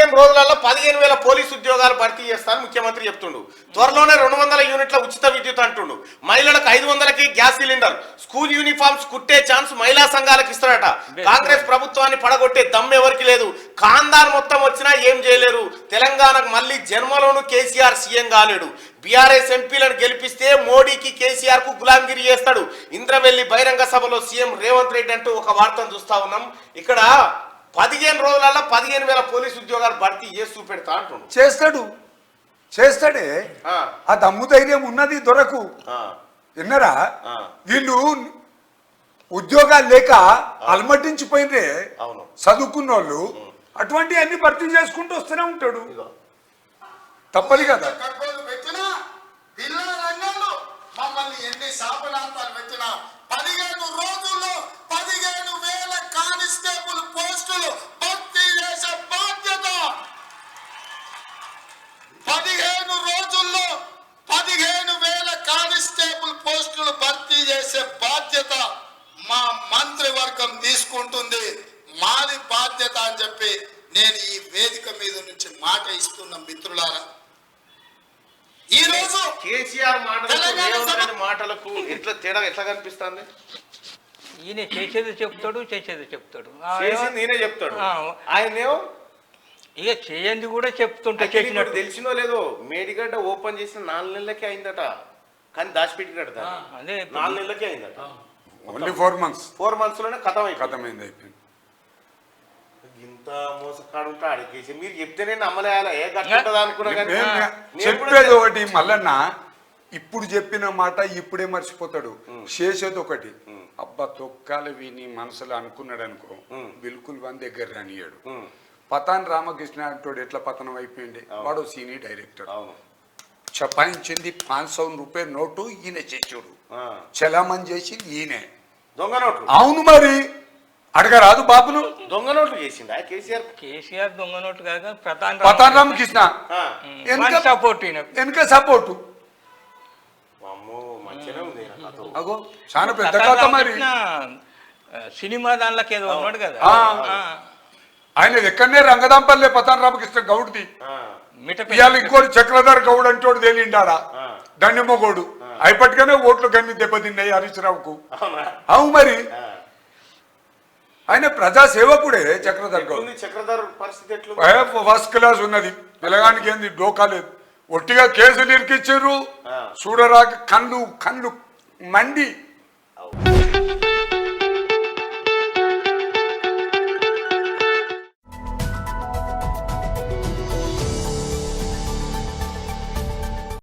15 రోజులలో 15,000 పోలీసు ఉద్యోగాలు భర్తీ చేస్తారని ముఖ్యమంత్రి చెప్తుండు. త్వరలోనే 200 యూనిట్ల ఉచిత విద్యుత్ అంటుండు. మహిళలకు 500కి గ్యాస్ సిలిండర్, స్కూల్ యూనిఫామ్స్ కుట్టే ఛాన్స్ మహిళా సంఘాలకు ఇస్తారట. కాంగ్రెస్ ప్రభుత్వాన్ని పడగొట్టే దమ్ము ఎవరికి లేదు. ఖాందాన్ మొత్తం వచ్చినా ఏం చేయలేరు. తెలంగాణకు మళ్ళీ జన్మలోనూ కేసీఆర్ సీఎం కాలేడు. బీఆర్ఎస్ ఎంపీలను గెలిపిస్తే మోడీకి కేసీఆర్ కు గులాంగిరి చేస్తాడు. ఇంద్రవెల్లి బహిరంగ సభలో సీఎం రేవంత్ రెడ్డి అంటూ ఒక వార్తను చూస్తా ఉన్నాం. ఇక్కడ 15 రోజులలో 15,000 పోలీసు ఉద్యోగాలు భర్తీ చేసి చూపెడతా అంటుండు. చేస్తాడే ఆ దమ్ము ధైర్యం ఉన్నది దొరకు విన్నరా. వీళ్ళు ఉద్యోగాలు లేక అలమటించిపోయినరే చదువుకున్న వాళ్ళు. అటువంటి అన్ని భర్తీ చేసుకుంటూ వస్తూనే ఉంటాడు. తప్పదు కదా. మమ్మల్ని ఎన్ని శాపనార్థాలు పెట్టినా 15 రోజుల్లో 15,000 కానిస్టేబుల్ పోస్టులు భర్తీ చేసే బాధ్యత, 15 రోజుల్లో 15,000 కానిస్టేబుల్ పోస్టులు భర్తీ చేసే బాధ్యత మా మంత్రివర్గం తీసుకుంటుంది. మాది బాధ్యత అని చెప్పి నేను ఈ వేదిక మీద నుంచి మాట ఇస్తున్న మిత్రులారా, ఈ రోజు కేసీఆర్ మాటలకు ఎట్లా తేడా ఎట్లా కనిపిస్తుంది? ఈయన చేసేది చెప్తాడు, నేనే చెప్తాడు. ఆయనేమో ఇక చేయండి కూడా చెప్తుంటే చేసినట్టు. తెలిసినో లేదో మేడిగడ్డ ఓపెన్ చేసిన 4 నెలలకే అయిందట. కానీ దాచిపెట్టి కడతా అదే 4 నెలలకే అయిందట. ఓన్లీ 4 months లోనే కథమైంది. ఇంత మోసకాడు ఉంటా అడిగేసి మీరు చెప్తేనే నమ్మలేయాలా? ఏ గట్టుంటదా అనుకున్నా. చెప్పేది ఒకటి మల్లన్న, ఇప్పుడు చెప్పిన మాట ఇప్పుడే మర్చిపోతాడు. చేసేది ఒకటి. అబ్బా తొక్కాల విని మనసులో అనుకున్నాడు అనుకో, బిల్కుల్ వన్ దగ్గర రానియాడు. పతాన్ రామకృష్ణ అంటాడు ఎట్లా పతనం అయిపోయింది. వాడు సీనియర్ డైరెక్టర్. చపాయించింది 500 రూపాయల నోటు ఈయన చేసాడు. చలామణి చేసింది ఈయనే. దొంగ నోటు. అవును మరి అడగరాదు బాబును. దొంగ నోట్లు చేసిండా కేసీఆర్ దొంగ నోటు కాదు. పతాన్ రామకృష్ణ వెనక సపోర్టు. అగో చాలా పెద్ద కథ మరి. సినిమా దానిలోకి ఏదో ఉన్నాడు కదా ఆయన ఎక్కడనే రంగదాంపల్లె పతాన్ రామకృష్ణ గౌడ్ది. ఇవాళ ఇంకోటి చక్రధర్ గౌడ్ అంటోడు తేలిండాడా దండిమొగోడు. అయిపట్టుగానే ఓట్లు గన్ని దెబ్బతిన్నాయి హరీష్ రావుకు. అవు మరి ఆయన ప్రజా సేవకుడే చక్రధర్ గౌడ్. ఫస్ట్ క్లాస్ ఉన్నది. పిల్లగానికి ఏంది డోకా లేదు. ఒట్టిగా కేసులు ఇరికిచ్చారు. చూడరాక కళ్ళు మండి